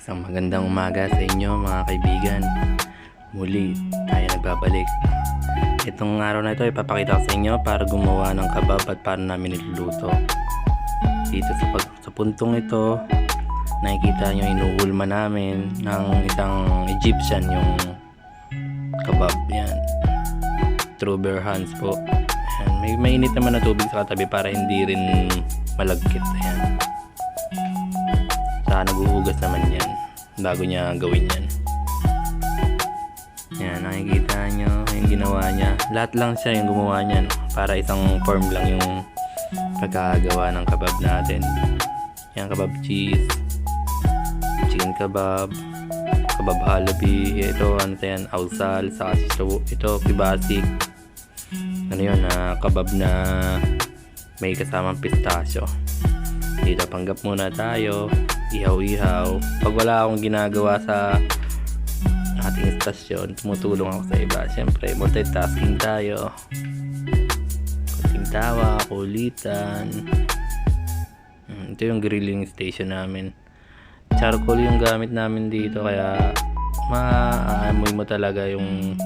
Isang magandang umaga sa inyo mga kaibigan. Muli tayo nagbabalik. Itong araw na ito ipapakita ko sa inyo para gumawa ng kabab at paano namin niluluto. Dito sa puntong ito nakikita nyo inuulma namin ng isang Egyptian yung kabab. Yan, through bare hands po. Yan. May mainit naman na tubig sa katabi para hindi rin malagkit. Ayan. Saka naguhugas naman yan bago niya gawin yan. Yan, nakikita nyo yung ginawa niya. Lahat lang siya yung gumawa niyan para isang form lang yung pagkagawa ng kabab natin. Yan, kabab cheese, chicken kabab, kabab halabi, ito ano yan, awsal, saka ito kibasik. Ano yun, kabab na may kasamang pistachio. Dito panggap muna tayo, ihaw-ihaw. Pag wala akong ginagawa sa ating istasyon, tumutulong ako sa iba. Siyempre, multitasking tayo. Kunting tawa, kulitan. Ito yung grilling station namin. Charcoal yung gamit namin dito, kaya maaamoy mo talaga yung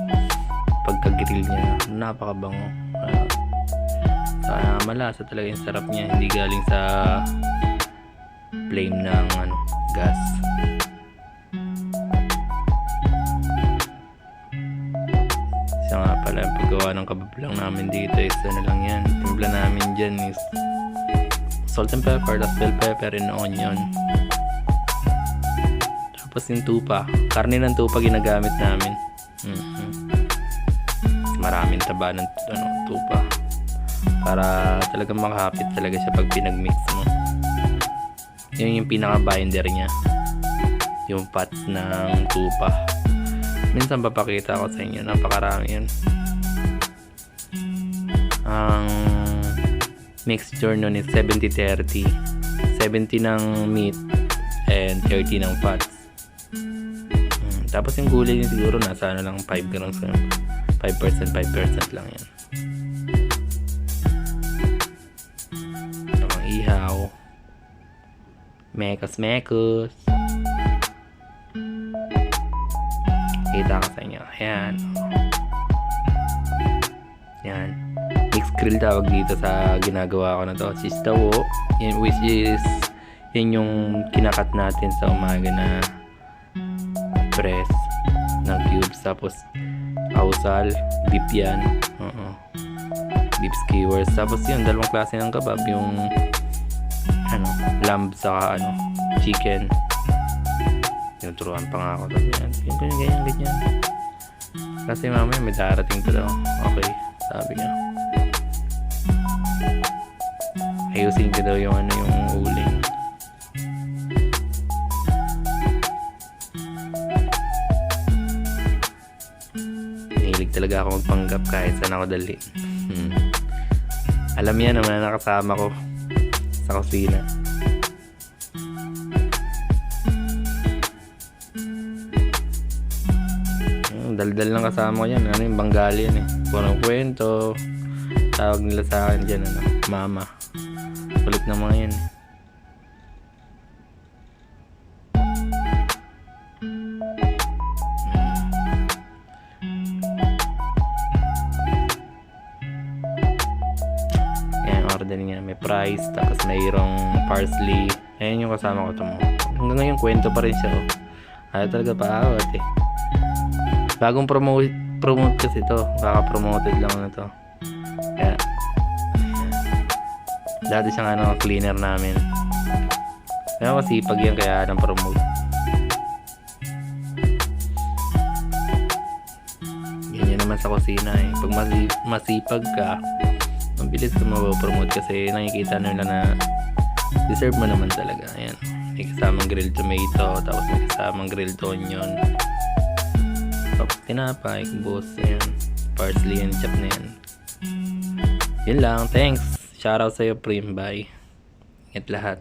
pagka-grill niya. Napakabango. Malasa talaga yung sarap niya, hindi galing sa flame ng gas. Isa nga pala yung paggawa ng kabab lang namin dito is lang yan, timpla namin dyan is salt and pepper, tapos bell pepper and onion, tapos yung tupa, karne ng tupa ginagamit namin. Maraming taba ng tupa para talagang makahapit talaga siya pag pinag-mix mo. Yun yung pinaka-binder niya, yung pots ng tupa. Minsan papakita ko sa inyo, napakarami yun. Ang mixture nun is 70-30, 70 ng meat and 30 ng fats. Tapos yung gulay niya siguro nasa lang 5 grams, 5% lang yan. Ihaw, mekos kita ko sa inyo. Ayan, yan, mixed grill tawag dito sa ginagawa ko na to. Sistawo, yan, which is yan yung kinakat natin sa umaga na press ng cubes. Tapos awsal, beef yan, beef skewers. Tapos yun, dalawang klase ng kabab, yung lamb saka chicken. Tinuturuan pa nga ako. Ganyan. Kasi mamaya may darating to daw. Okay, sabi niya. Ayusin ko daw yung yung uling. Nahilig talaga ako magpanggap kahit saan ako dalhin. Alam yan naman na nakasama ko sa kusina. Daldal lang kasama ko yan. Yung Bengali yan Punong kwento. Tawag nila sa akin dyan mama. Kulit na mga yan order niya, may fries, tapos mayroong parsley. Ayan yung kasama ko hanggang ngayon kwento pa rin siya. Ayaw talaga paawat bagong promote kasi ito, kaka-promoted lang na to. Kaya dati siyang cleaner namin, kaya masipag yan, kaya promote. Ganyan naman sa kusina pag masipag ka, mabilis ka mapopromote kasi nakikita nila na deserve mo naman talaga. Ayan, may kasamang grilled tomato, tapos may kasamang grilled onion, tapos tinapay, kubos, ayan, parsley and chop na yan. Yun lang, thanks, shoutout sa'yo Prim, bye, ingat lahat.